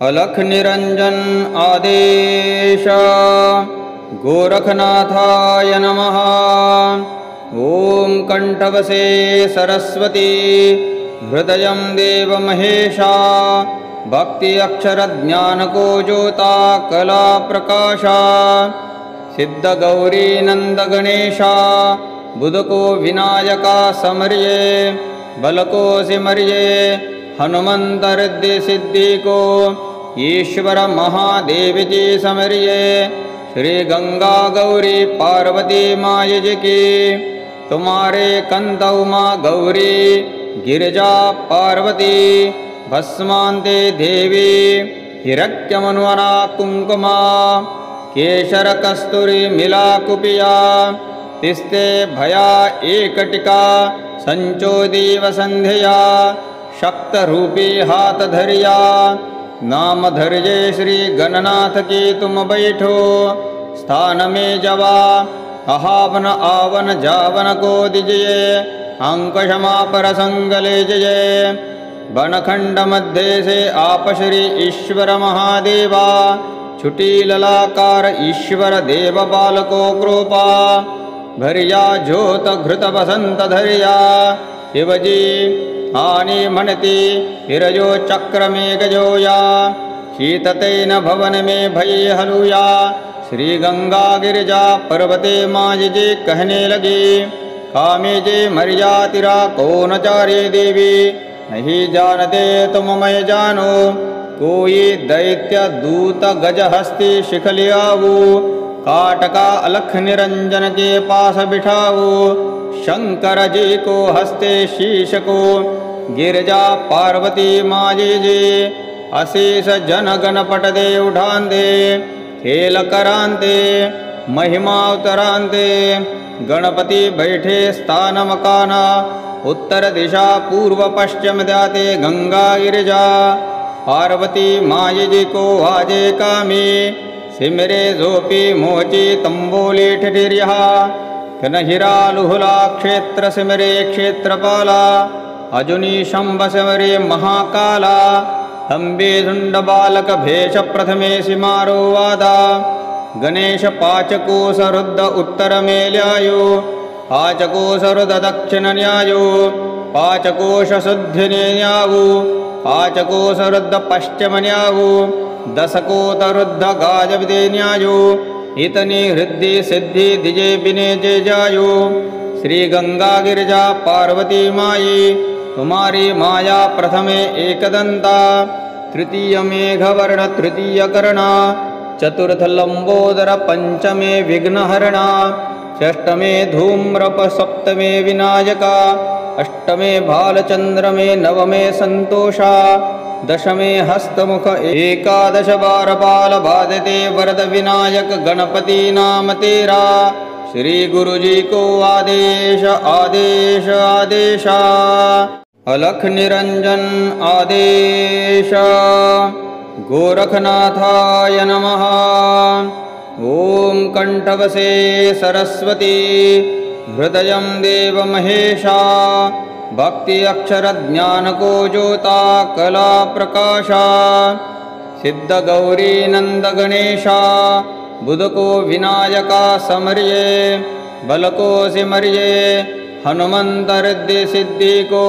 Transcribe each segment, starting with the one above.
अलख निरंजन आदेश गोरखनाथाय नमः। ओम कंठवसे सरस्वती हृदयं देव महेशा भक्ति अक्षर ज्ञान को ज्योता कला प्रकाशा सिद्ध गौरी नंद गणेशा बुध को विनायका समरिये बल को सिमरिये हनुमंत रिद्धि सिद्धि को ईश्वर महादेव जी समरिये श्री गंगा गौरी पार्वती माय जी की तुम्हारे कंत उमा गौरी गिरिजा पार्वती भस्मांते देवी हिरण्यमनुवना कुंकुमा केशर कस्तूरी मिला कुपिया तिस्ते भया एकटिका संचोदीव संध्या शक्त रूपी हाथ धरिया नाम धरिये श्री गणनाथ की तुम बैठो स्थान में जवा अहावन आवन जावन को दिजिए अंक क्षमा पर संगले जये बनखंड मध्य से आप श्री ईश्वर महादेवा छुटी ललाकार ईश्वर देव बालको कृपा भरिया ज्योत घृत बसंत धरिया शिवजी आनी मनति हिरजो चक्र में गजोया शीततेन भवन में भय हलुया श्री गंगा गिरिजा पर्वते माज जी कहने लगी कामे जे मरिया तिरा कौन चारे देवी नहीं जानते तुम मैं जानो कोई दैत्य दूत गज हस्ती शिखलियावो काटका अलख निरंजन के पास बिठाओ शंकर जी को हस्ते शीश को गिरजा पार्वती माजी जी अशेष जन गणपट दे उठांदे खेल करांते महिमा उतरांते गणपति बैठे स्थान मकाना उत्तर दिशा पूर्व पश्चिम जाते गंगा गिरिजा पार्वती माय जी को आजे कामी सिमरे जोपी मोची तंबोली ठिठिर्या कनहिरा लुहुला क्षेत्र सिमरे क्षेत्रपाला अजुनी शंभ सिमरे महाकाला अंबे झुंड बालक भेष प्रथमे सिमारो वादा गणेश पाचकोश रुद्ध उत्तर में ल्यायो पाचकोश रुद्ध दक्षिण न्यायो पाचकोश शुद्धि न्यावो पाचकोश रुद्ध पश्चिम न्यावो दशकोत रुद्ध गाज विदे न्यायो इतनी हृदि सिद्धि दिजे बिने जे जायो श्री गंगा गिरिजा पार्वती माई तुम्हारी माया प्रथमे एकदंता तृतीय मेघवर्ण तृतीय कर्णा चतुर्थ लंबोदर पंचमे विघ्नहरणा षष्ठमे धूम्रप सप्तमे विनायका अष्टमे भालचंद्रमे नवमे संतोषा दशमे हस्तमुख एकादश बार बाल बाधते वरद विनायक गणपति नाम तेरा श्री गुरु जी को आदेश आदेश आदेशा अलख निरंजन आदेश गोरखनाथाय नमः। ओम कंठवसे सरस्वती हृदयं देव महेशा भक्ति अक्षर ज्ञान को ज्योता कला प्रकाशा सिद्ध गौरी नंद गणेशा बुध को विनायका समरिये बल को सिमरिये हनुमंत रिद्धि सिद्धि को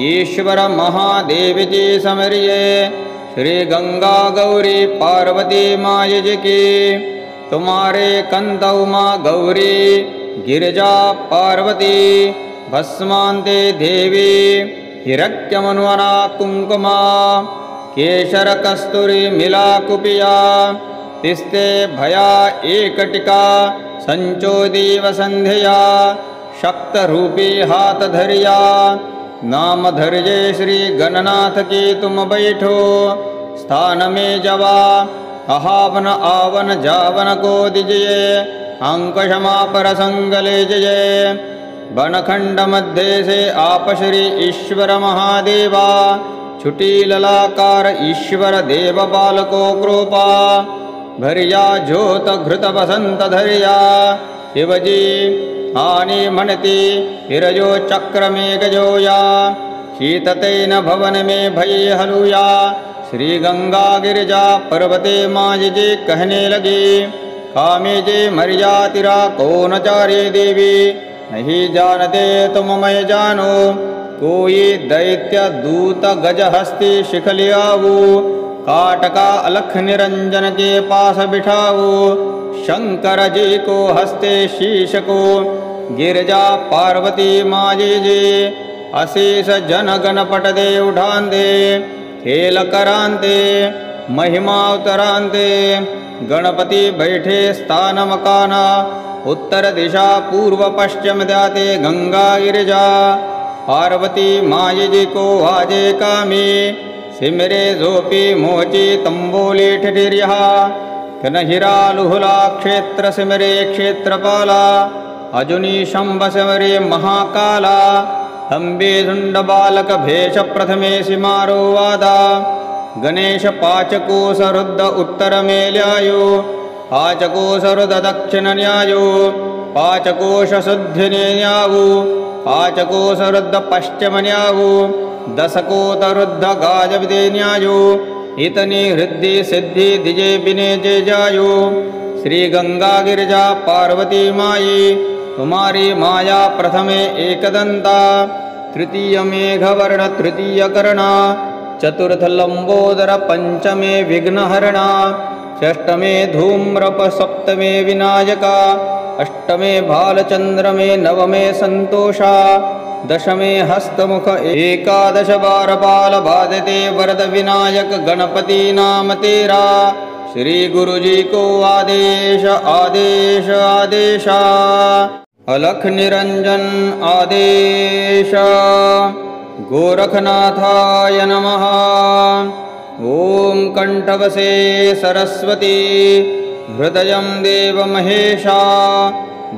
ईश्वर महादेव जी समरिये श्री गंगा गौरी पार्वती माय जी की तुम्हारे कंत उमा गौरी गिरिजा पार्वती भस्मांते देवी हिरण्यमनुवना कुंकुमा केशर कस्तूरी मिला कुपिया तिस्ते भया एकटिका संचोदीव संध्या शक्त रूपी हाथ धरिया नाम धरिये श्री गणनाथ की तुम बैठो स्थान में जवा अहावन आवन जावन को दिजिए अंक क्षमा पर संगले जये बनखंड मध्य से आप श्री ईश्वर महादेवा छुटी ललाकार ईश्वर देव बालको कृपा भरिया ज्योत घृत बसंत धरिया शिवजी आनी मनति हिरजो चक्र में गजोया शीततेन भवन में भय हलुया श्री गंगा गिरिजा पर्वते माज जे कहने लगी, कामे जे मर्या तिरा कौन चारे देवी, नहीं जानते तुम मैं जानो, कोई दैत्य दूत गज हस्ती शिखलियावो, काटका अलख निरंजन के पास बिठावो, शंकर जी को हस्ते शीश को, गिरजा पार्वती माजे जे, अशेष जन गणपट दे उठांदे, खेल करांते महिमा उतरांते, गणपति बैठे स्थान मकाना, उत्तर दिशा पूर्व पश्चिम द्याते गंगा गिरिजा, पार्वती माय जी को आजे कामी, सिमरे जोपी मोची तंबोली ठिठिर्यः, कनहिरा लुहुला क्षेत्र सिमरे क्षेत्रपाला, अजुनी शंभ सिमरे महाकाला, अंबे झुंड बालक भेष प्रथमे सिमारो वादा, गणेश पाचकोश रुद्र उत्तर में ल्यायो, पाचकोश रुद्र दक्षिण न्यायो, पाचकोश शुद्धि न्यावो, पाचकोश रुद्र पश्चिम न्यावो, दशकोत रुद्र गाजविदे न्यायो, इतनी हृदय सिद्धि दिजे बिने जे जायो, श्री गंगा गिरिजा पार्वती माई, तुम्हारी माया प्रथमे एकदंता, तृतीय मेघवर्ण तृतीय कर्णा, चतुर्थ लंबोदर पंचमे विघ्नहरणा, षष्टमे धूम्रप सप्तमे विनायका, अष्टमे भालचंद्रमे नवमे संतोषा, दशमे हस्तमुख एकादश बारपाल बाधते वरद विनायक गणपति नाम तेरा, श्री गुरु जी को आदेश आदेश आदेशा, अलख निरंजन आदेश, गोरखनाथाय नमः। ओम कंठवसे सरस्वती, हृदयं देव महेशा,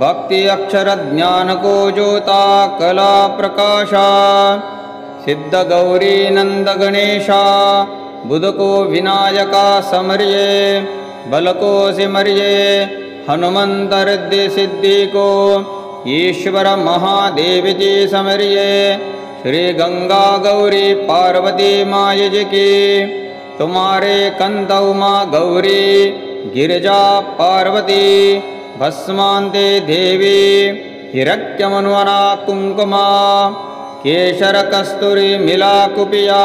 भक्ति अक्षर ज्ञान को ज्योता कला प्रकाशा, सिद्ध गौरी नंद गणेशा, बुध को विनायका समरिये, बल को सिमरिये, हनुमंत रिद्धि सिद्धि को, ईश्वर महादेव जी समरिये, श्री गंगा गौरी पार्वती माय जी की, तुम्हारे कंत उमा गौरी, गिरिजा पार्वती, भस्मांते देवी, हिरण्यमनुवना कुंकुमा, केशर कस्तूरी मिला कुपिया,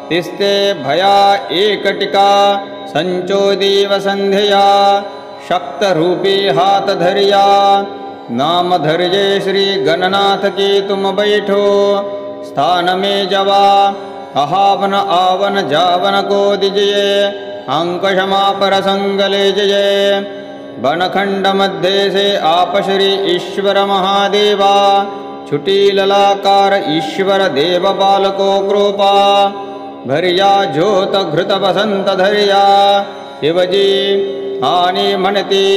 तिस्ते भया एकटिका, संचोदीव संध्या, शक्त रूपी हाथ धरिया, नाम धरिये श्री गणनाथ की तुम बैठो, स्थान में जवा, अहावन आवन जावन को दिजिए, अंकुशमा पर संगले जये, बनखंड मध्य से आप श्री ईश्वर महादेवा, छुटी ललाकार ईश्वर देव बालको कृपा, भरिया ज्योत घृत बसंत धरिया, शिवजी आनी मनति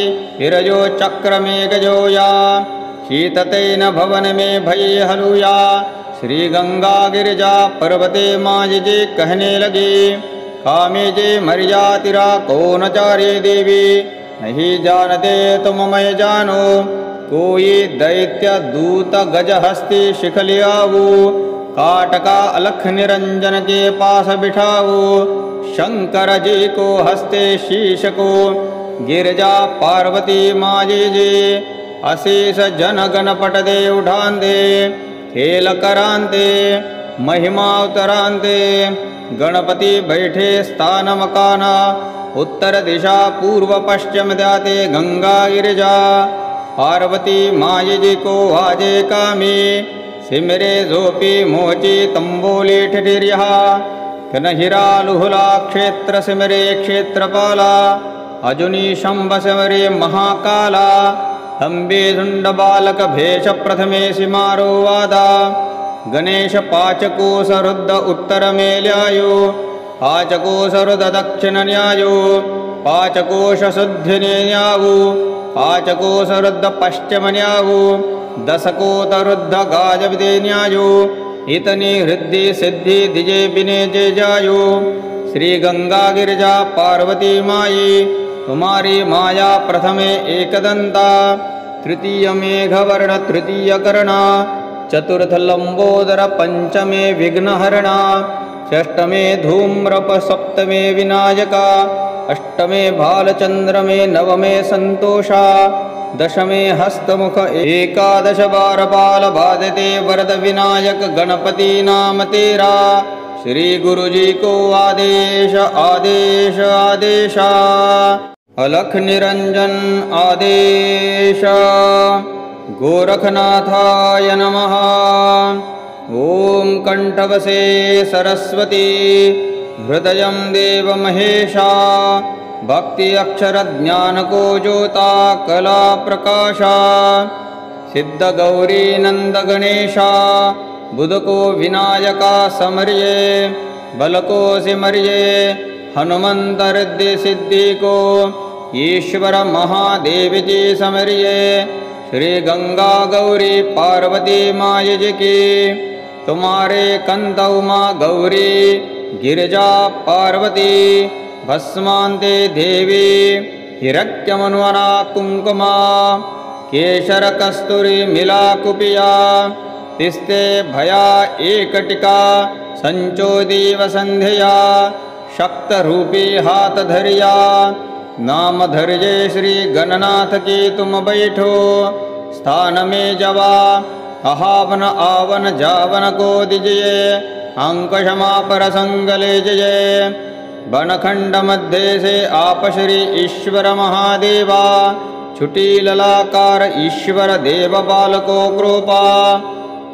हिरजो चक्र में गजोया, शीततेन भवन में भय हलुया, श्री गंगा गिरिजा पर्वते माज जे कहने लगी, कामे जे मर्या तिरा कौन चारे देवी, नहीं जानते तुम मैं जानो, कोई दैत्य दूत गज हस्ती शिखलियावो, काटका अलख निरंजन के पास बिठावो, शंकर जी को हस्ते शीश को, गिरजा पार्वती माजी जी, अशेष जन गणपट दे उठांदे, खेल करांते महिमा उतरांते, गणपति बैठे स्थान मकाना, उत्तर दिशा पूर्व पश्चिम द्याते गंगा गिरिजा, पार्वती माई जी को आजे कामी, सिमरे जोपी मोची तंबोली ठिठिर्यः, कनहिरा लुहुला क्षेत्र सिमरे क्षेत्रपाला, अजुनी शंभ सिमरे महाकाला, अंबे झुंड बालक भेष प्रथमे सिमारो वादा, गणेश पाचकोश रुद्र उत्तर में ल्यायो, पाचकोश रुद्र दक्षिण न्यायो, पाचकोश शुद्धि न्यावो, पाचकोश रुद्र पश्चिम न्यावो, दशकोत रुद्र गाजविदे न्यायो, इतनी हृदय सिद्धि दिजे बिने जे जायो, श्री गंगा गिरिजा पार्वती माई, तुम्हारी माया प्रथमे एकदंता, तृतीय मेघवर्ण तृतीय कर्णा, चतुर्थ लंबोदर पंचमे विघ्नहरणा, षष्टमे धूम्रप सप्तमे विनायका अष्टमे भालचंद्रमे नवमे संतोषा दशमे हस्तमुख एकादश बारपाल बाधते वरद विनायक गणपति नाम तेरा। श्री गुरु जी को आदेश आदेश आदेशा अलख निरंजन आदेश। गोरखनाथाय नमः। ओम कंठवसे सरस्वती हृदयं देव महेशा भक्ति अक्षर ज्ञान को ज्योता कला प्रकाशा सिद्ध गौरी नंद गणेशा बुध को विनायका समरिये बल को सिमरिये हनुमंत रिद्धि सिद्धि को ईश्वर महादेव जी समरिये। श्री गंगा गौरी पार्वती माय जी की तुम्हारे कंत उमा गौरी गिरिजा पार्वती भस्मान्ते देवी हिरण्यमनुवना कुंकुमा केशर कस्तूरी मिला कुपिया तिस्ते भया एकटिका संचोदीव संध्या शक्त रूपी हाथ धरिया नाम धरिये श्री गणनाथ की तुम बैठो स्थान में जवा अहावन आवन जावन को दिजिए अंक क्षमा पर संगले जय। बनखंड मध्य से आप श्री ईश्वर महादेवा छुटी ललाकार ईश्वर देव बाल को कृपा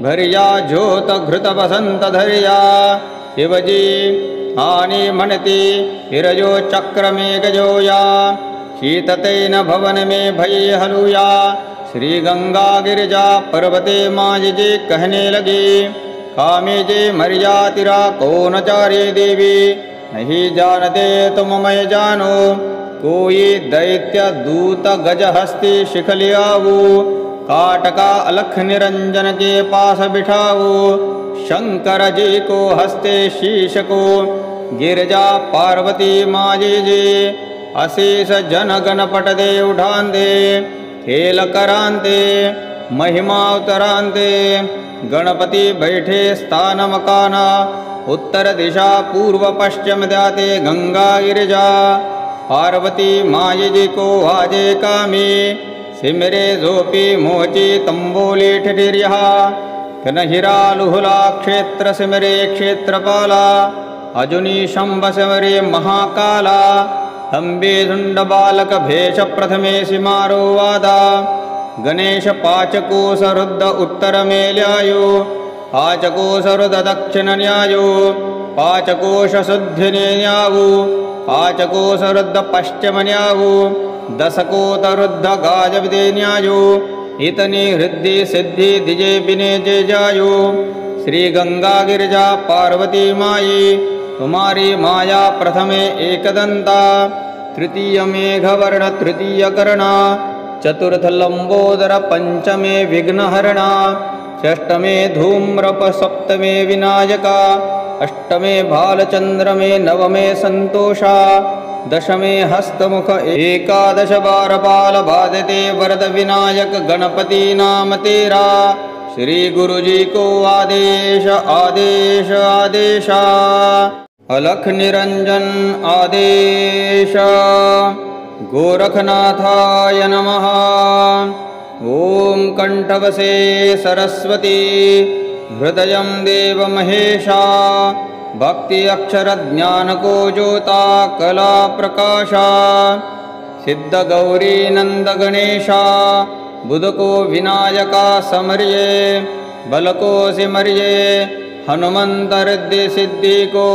भरिया ज्योत घृत बसंत धरिया शिवजी आनी मनति हिरजो चक्र में गजोया शीततेन भवन में भय हलुया। श्री गंगा गिरिजा पर्वते माज जे कहने लगी कामे जे मरिया तिरा कौन चारे देवी नहीं जानते तुम मैं जानो कोई दैत्य दूत गज हस्ती शिखलियावो काटका अलख निरंजन के पास बिठाओ शंकर जी को हस्ते शीश को गिरजा पार्वती माजी जी अशेष जन गण पट दे उठान दे खेल करांते महिमा उतरांते गणपति बैठे स्थान मकाना उत्तर दिशा पूर्व पश्चिम जाते गंगा गिरिजा पार्वती माय जी को आजे कामी सिमरे जोपी मोची तंबोली ठिठिर्या कनहिरा लुहुला क्षेत्र सिमरे क्षेत्रपाला अजुनी शंभ सिमरे महाकाला अंबे झुंड बालक भेष प्रथमे सिमारो वादा गणेश पाचको सरुद्ध उत्तर में ल्यायो पाचको सरुद्ध दक्षिण न्यायो पाचकोश शुद्धि न्यावो पाचको सरुद्ध पश्चिम न्यावो दशको तरुद्ध गाज विदे न्यायो इतनी हृदि सिद्धि दिजे बिने जे जायो। श्री गंगा गिरिजा पार्वती माई तुम्हारी माया प्रथमे एकदंता तृतीय मेघवर्ण तृतीय कर्णा चतुर्थ लंबोदर पंचमे विघ्नहरणा षष्टमे धूम्रप सप्तमे विनायका अष्टमे भालचंद्रमे नवमे संतोषा दशमे हस्तमुख एकादश बारपाल बाधते वरद विनायक गणपति नाम तेरा। श्री गुरु जी को आदेश आदेश आदेशा अलख निरंजन आदेश। गोरखनाथाय नमः। ओम कंठवसे सरस्वती हृदयं देव महेशा भक्ति अक्षर ज्ञान को ज्योता कला प्रकाशा सिद्ध गौरी नंद गणेशा बुध को विनायका समरिये बल को सिमरिये हनुमंत रिद्धि सिद्धि को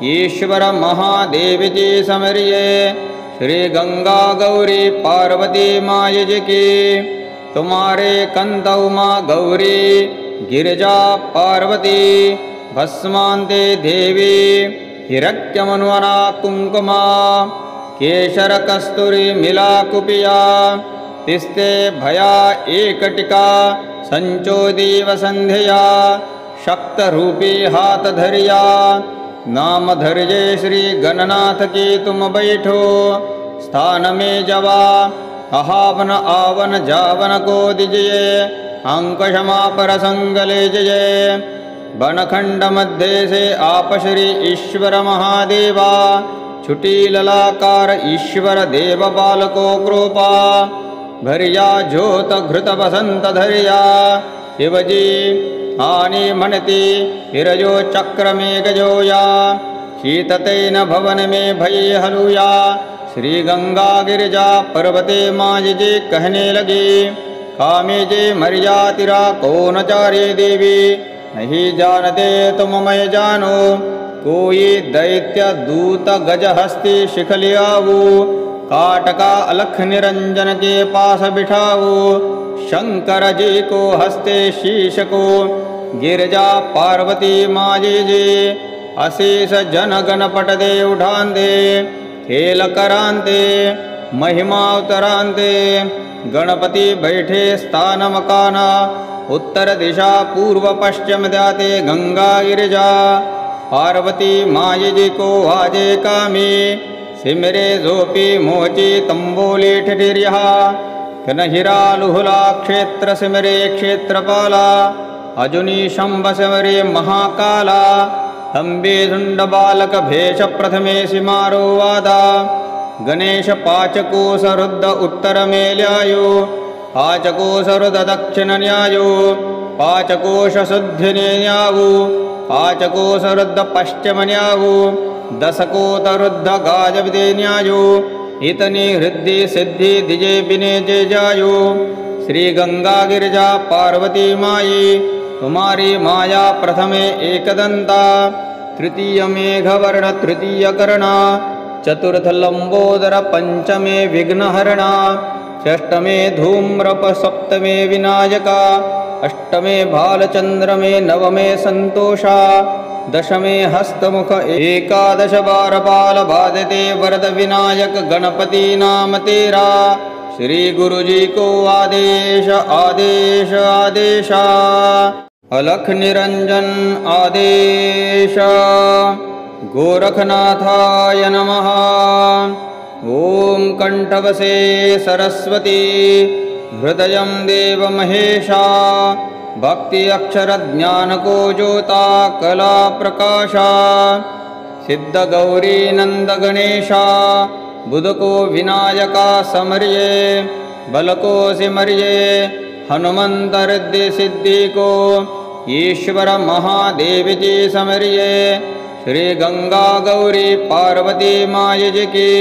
ईश्वर महादेव जी समरिये। श्री गंगा गौरी पार्वती माय जी की तुम्हारे कंत उमा गौरी गिरिजा पार्वती भस्मान्ते देवी हिरण्यमनुवना कुंकुमा केशर कस्तूरी मिला कुपिया तिस्ते भया एकटिका संचोदीव संध्या शक्त रूपी हाथ धरिया नाम धरिये श्री गणनाथ की तुम बैठो स्थान में जवा अहावन आवन जावन को दिजिए अंक क्षमा पर संगले जय। बनखंड मध्य से आप श्री ईश्वर महादेवा छुटी ललाकार ईश्वर देव बालको कृपा भरिया ज्योत घृत बसंत धरिया शिवजी आनी मनती हिरजो चक्र में गजोया शीततेन भवन में भय हलुया श्री गंगा गिरिजा पर्वते माज जे कहने लगी कामे जे मरिया तिरा कौन चारे देवी नहीं जानते तुम मैं जानो कोई दैत्य दूत गज हस्ती शिखलियावो काटका अलख निरंजन के पास बिठाओ शंकर जी को हस्ते शीश को गिरजा पार्वती माजी जी अशेष जन गण पट दे उठांदे खेल करांते महिमा उतरांते गणपति बैठे स्थान मकाना उत्तर दिशा पूर्व पश्चिम द्याते गंगा गिरिजा पार्वती माई जी को वाजे कामी सिमरे जोपी मोची तंबोली ठिठिर्या कनहिरा लुहुला क्षेत्र सिमरे क्षेत्रपाला अजुनी शंभ सिमरे महाकाला हंबे झुंड बालक भेष प्रथमे सिमारो वादा गणेश पाचकोश रुद्ध उत्तर में ल्यायो पाचकोश रुद्ध दक्षिण न्यायो पाचकोश शुद्धि न्यावो पाचकोश रुद्ध पश्चिम न्यावो दशकोत रुद्ध गाजविदे न्यायो इतनी हृदि सिद्धि दिजे बिने जे जायो श्री गंगा गिरिजा पार्वती माई तुम्हारी माया प्रथमे एकदंता तृतीय मेघवर्ण तृतीय कर्णा चतुर्थ लंबोदर पंचमे विघ्नहरणा षष्टमे धूम्रप सप्तमे विनायका अष्टमे भालचंद्रमे नवमे संतोषा दशमे हस्तमुख एकादश बारपाल बाधते वरद विनायक गणपति नाम तेरा श्री गुरु जी को आदेश आदेश आदेशा अलख निरंजन आदेश गोरखनाथाय नमः। ओम कंठवसे सरस्वती हृदयं देव महेशा भक्ति अक्षर ज्ञान को ज्योता कला प्रकाशा सिद्ध गौरी नंद गणेशा बुध को विनायका समरिये बल को सिमरिये हनुमंत रिद्धि सिद्धि को ईश्वर महादेव जी समरिये श्री गंगा गौरी पार्वती माई जी की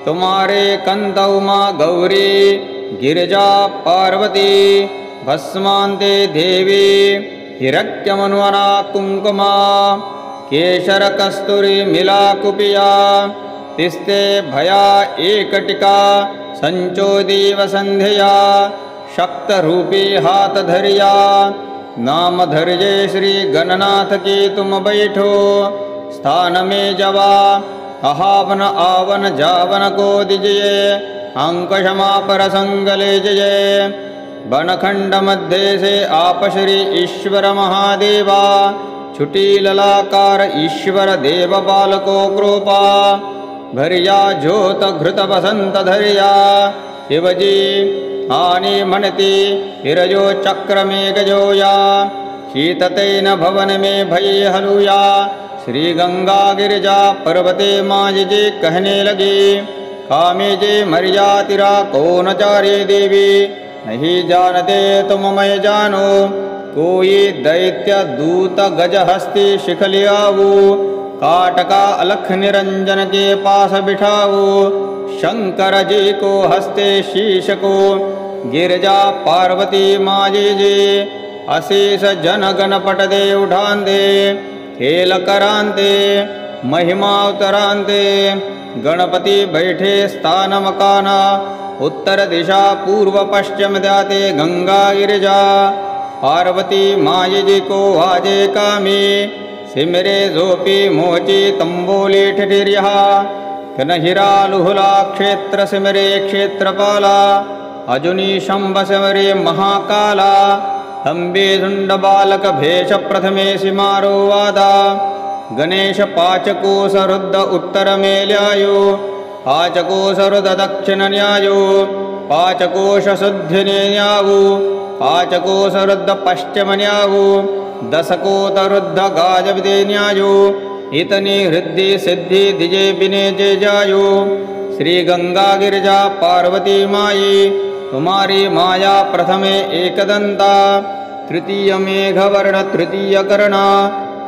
तुम्हारे कंत उमा गौरी गिरिजा पार्वती भस्मांते देवी हिरण्यमनुवना कुंकुमा केशर कस्तूरी मिला कुपिया तिस्ते भया एकटिका संचोदीव संध्या शक्त रूपी हाथ धरिया नाम धरिये श्री गणनाथ की तुम बैठो स्थान में जवा अहावन आवन जावन को दिजिए अंकशमा पर संगले जय बनखंड मध्य से आप श्री ईश्वर महादेवा छुटी ललाकार ईश्वर देव बालको कृपा भरिया ज्योत घृत बसंत धरिया शिवजी आनी मनती हिरजो चक्र में गजोया शीततेन भवन में भय हलुया श्री गंगा गिरिजा पर्वते माज जे कहने लगी कामे जे मरिया तिरा कौन चारे देवी नहीं जानते तुम मैं जानो कोई दैत्य दूत गज हस्ती शिखलियावो काटका अलख निरंजन के पास बिठाओ शंकर जी को हस्ते शीश को गिरजा पार्वती माजी जी अशेष जन गण पट दे उठांदे खेल करांते महिमा उतरांते गणपति बैठे स्थान मकाना उत्तर दिशा पूर्व पश्चिम द्याते गंगा गिरिजा पार्वती माई जी को वाजे कामी सिमरे जोपी मोची तंबोली ठिठिर्या कनहिरा लुहुला क्षेत्र सिमरे क्षेत्रपाला अजुनी शंभ सिमरे महाकाला हंबे झुंड बालक भेष प्रथमे सिमारो वादा गणेश पाचकोश रुद्ध उत्तर में ल्यायो पाचकोश रुद्ध दक्षिण न्यायो पाचकोश शुद्धि न्यावो पाचकोश रुद्ध पश्चिम न्यावो दशकोतरुद्ध गाजविदे न्यायो इतनी हृदि सिद्धि दिजे बिने जे जायो। श्री गंगा गिरिजा पार्वती माई तुम्हारी माया प्रथमे एकदंता, तृतीय मेघवर्ण तृतीय कर्णा,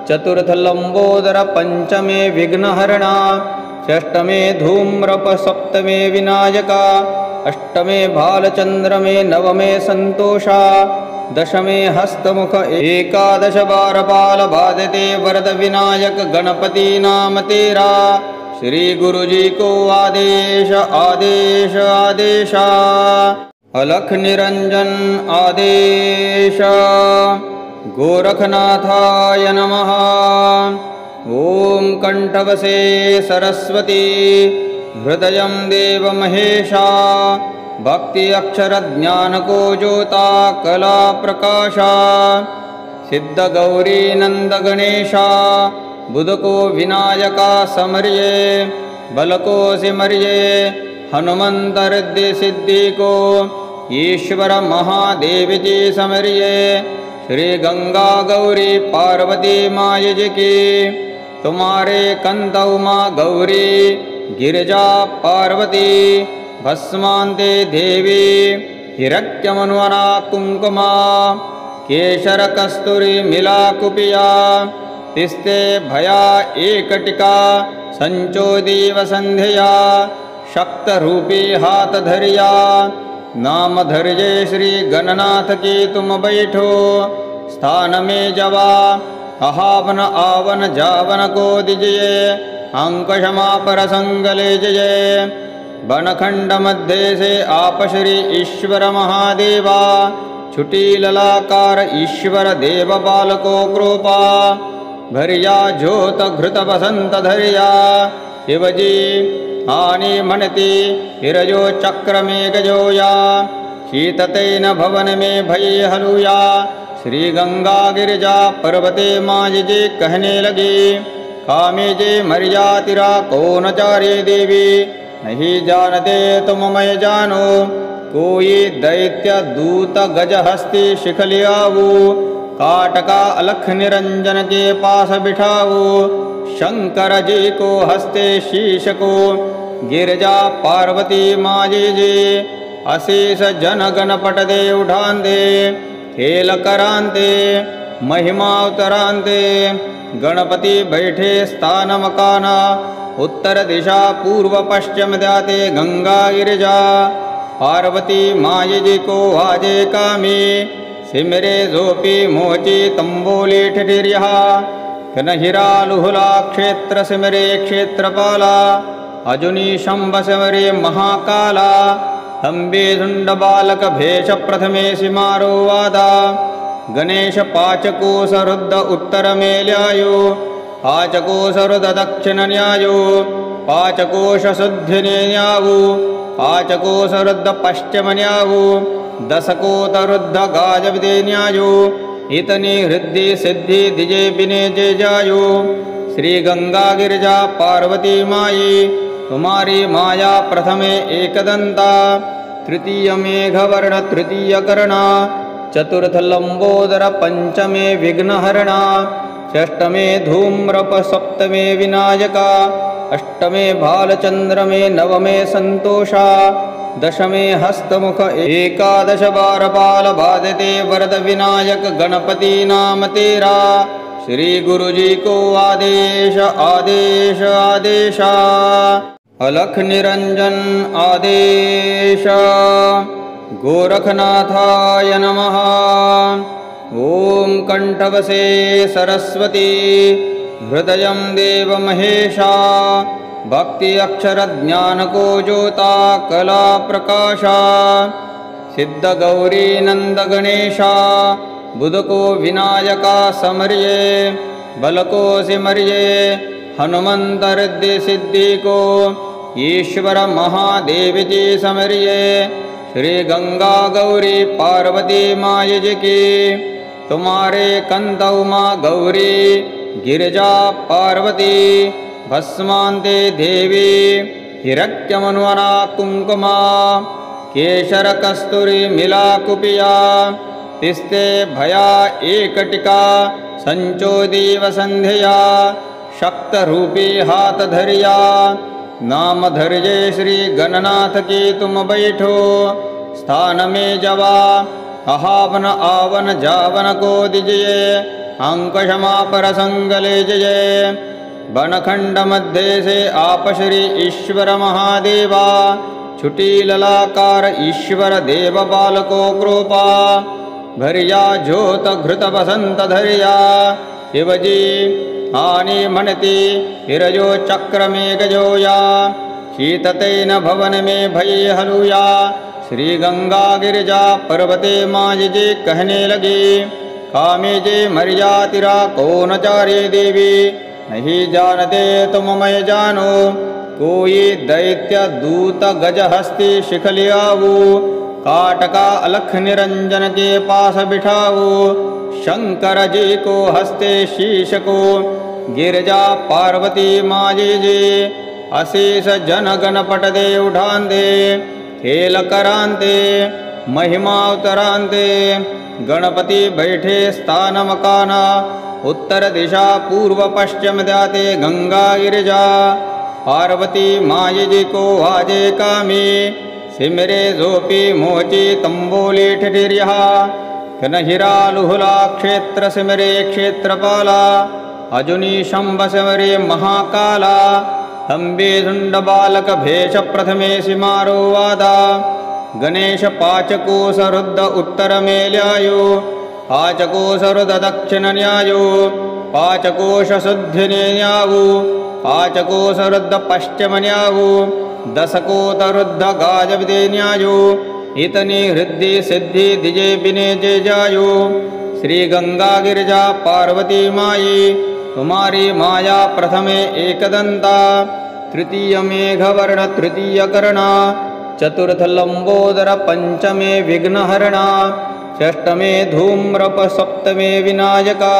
चतुर्थ लंबोदर पंचमे विघ्नहरणा, षष्टमे धूम्रप सप्तमे विनायका, अष्टमे भालचंद्रमे नवमे संतोषा, दशमे हस्तमुख एकादश बारपाल बाधते वरद विनायक गणपति नाम तेरा। श्री गुरु जी को आदेश आदेश आदेशा, अलख निरंजन आदेश। गोरखनाथाय नमः। ओम कंठवसे सरस्वती हृदयं देव महेशा, भक्ति अक्षर ज्ञान को ज्योता कला प्रकाशा, सिद्ध गौरी नंद गणेशा, बुध को विनायका समरिये, बल को सिमरिये, हनुमंत रिद्धि सिद्धि को ईश्वर महादेव जी समरिये। श्री गंगा गौरी पार्वती माय जी की, तुम्हारे कंद उमा गौरी गिरिजा पार्वती, भस्मान्ते देवी हिरण्यमनुवना कुंकुमा, केशर कस्तूरी मिला कुपिया, तिस्ते भया एकटिका, संचोदीव संध्या, शक्त रूपी हाथ धरिया, नाम धरिये श्री गणनाथ की तुम बैठो, स्थान में जवा अहावन आवन जावन को दीजिए, अंक क्षमा पर संगले जय। बनखंड मध्य से आप श्री ईश्वर महादेवा, छुटी ललाकार ईश्वर देव बाल को कृपा, भरिया ज्योत घृत बसंत धरिया, शिवजी आनी मनति हिरजो चक्र में गजोया, शीततेन भवन में भय हलुया। श्री गंगा गिरिजा पर्वते माज जे कहने लगी, कामे जे मरिया तिरा कौन चारे देवी, नहीं जानते तुम मैं जानो, कोई दैत्य दूत गज हस्ती शिखलियावो, काटका अलख निरंजन के पास बिठावो, शंकर जी को हस्ते शीश को, गिरजा पार्वती माजी जी, अशेष जन गण पट दे उठांदे, खेल करांते महिमा उतरांते, गणपति बैठे स्थान मकाना, उत्तर दिशा पूर्व पश्चिम जाते गंगा गिरिजा, पार्वती माई जी को आजे कामी, सिमरे जोपी मोची तंबोली ठिठिर्या, कनहिरा लुहुला क्षेत्र सिमरे क्षेत्रपाला, अजुनी शंभ सिमरे महाकाला, हंबे झुंड बालक भेष प्रथमे सिमारो वादा, गणेश पाचकोश रुद्र उत्तर में ल्यायो, पाचकोश रुद्र दक्षिण न्यायो, पाचकोश शुद्धि न्यावो, पाचकोश रुद्र पश्चिम न्यावो, दशकोत रुद्र गाजविदे न्यायो, इतनी हृदि सिद्धि दिजे बिने जे जायो। श्री गंगा गिरिजा पार्वती माई तुम्हारी माया प्रथमे एकदंता, तृतीय मेघवर्ण तृतीय कर्णा, चतुर्थ लंबोदर पंचमे विघ्नहरणा, षष्टमे धूम्रप सप्तमे विनायका, अष्टमे भालचंद्रमे नवमे संतोषा, दशमे हस्तमुख एकादश बारपाल बाधते वरद विनायक गणपति नाम तेरा। श्री गुरु जी को आदेश आदेश आदेशा, अलख निरंजन आदेश। गोरखनाथाय नमः। ओम कंठवसे सरस्वती हृदयं देव महेशा, भक्ति अक्षर ज्ञान को ज्योता कला प्रकाशा, सिद्ध गौरी नंद गणेशा, बुध को विनायका समरिये, बल को सिमरिये, हनुमंत रिद्धि सिद्धि को ईश्वर महादेव जी समरिये। श्री गंगा गौरी पार्वती माय जी की, तुम्हारे कंद उमा गौरी गिरिजा पार्वती, भस्मान्ते देवी हिरण्यमनुवना कुंकुमा, केशर कस्तूरी मिला कुपिया, तिस्ते भया एकटिका संचोदीव संध्यया शक्तरूपी हाथ धरिया नाम धरिये श्री गणनाथ की तुम बैठो स्थान में जवा अहावन आवन जावन को दिजिए अंकशमा पर संगले जये बनखंड मध्य से आप श्री ईश्वर महादेवा छुटी ललाकार ईश्वर देव बालको कृपा भरिया ज्योत घृत बसंत धरिया शिवजी आनी मनती हिरजो चक्र में गजोया शीततेन भवन में भय हलुया श्री गंगा गिरिजा पर्वते माज जे कहने लगी कामे जे मरिया तिरा कौन चारे देवी नहीं जानते तुम मैं जानो कोई दैत्य दूत गज हस्ती शिखलियावो काटका अलख निरंजन के पास बिठाओ शंकर जी को हस्ते शीश को गिरजा पार्वती माजी जी अशेष जन गण पट दे उठांदे खेल करांते महिमा उतरांते गणपति बैठे स्थान मकाना उत्तर दिशा पूर्व पश्चिम जाते गंगा गिरिजा पार्वती माई जी को आजे कामी सिमरे जोपी मोची तंबोली ठिठिर्या कनहिरा लुहुला क्षेत्र सिमरे क्षेत्रपाला अजुनी शंभ सिमरे महाकाला अंबे झुंड बालक भेष प्रथमे सिमारो वादा गणेश पाचकोश रुद्ध उत्तर में ल्यायो पाचकोश रुद्ध दक्षिण न्यायो पाचकोश शुद्धि न्यावो पाचकोश रुद्ध पश्चिम न्यावो दशकोत रुद्ध गाजविदे न्यायो इतनी हृदय सिद्धि दिजे बिने जे जायो श्री गंगा गिरिजा पार्वती माई तुम्हारी माया प्रथमे एकदंता तृतीय मेघवर्ण तृतीय कर्णा चतुर्थ लंबोदर पंचमे विघ्नहरणा षष्टमे धूम्रप सप्तमे विनायका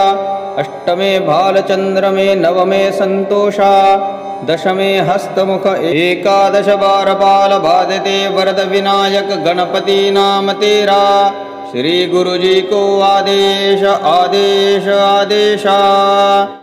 अष्टमे भालचंद्रमे नवमे संतोषा दशमे हस्तमुख एकादश बारपाल बाधते वरद विनायक गणपति नाम तेरा श्री गुरुजी को आदेश आदेश आदेशा।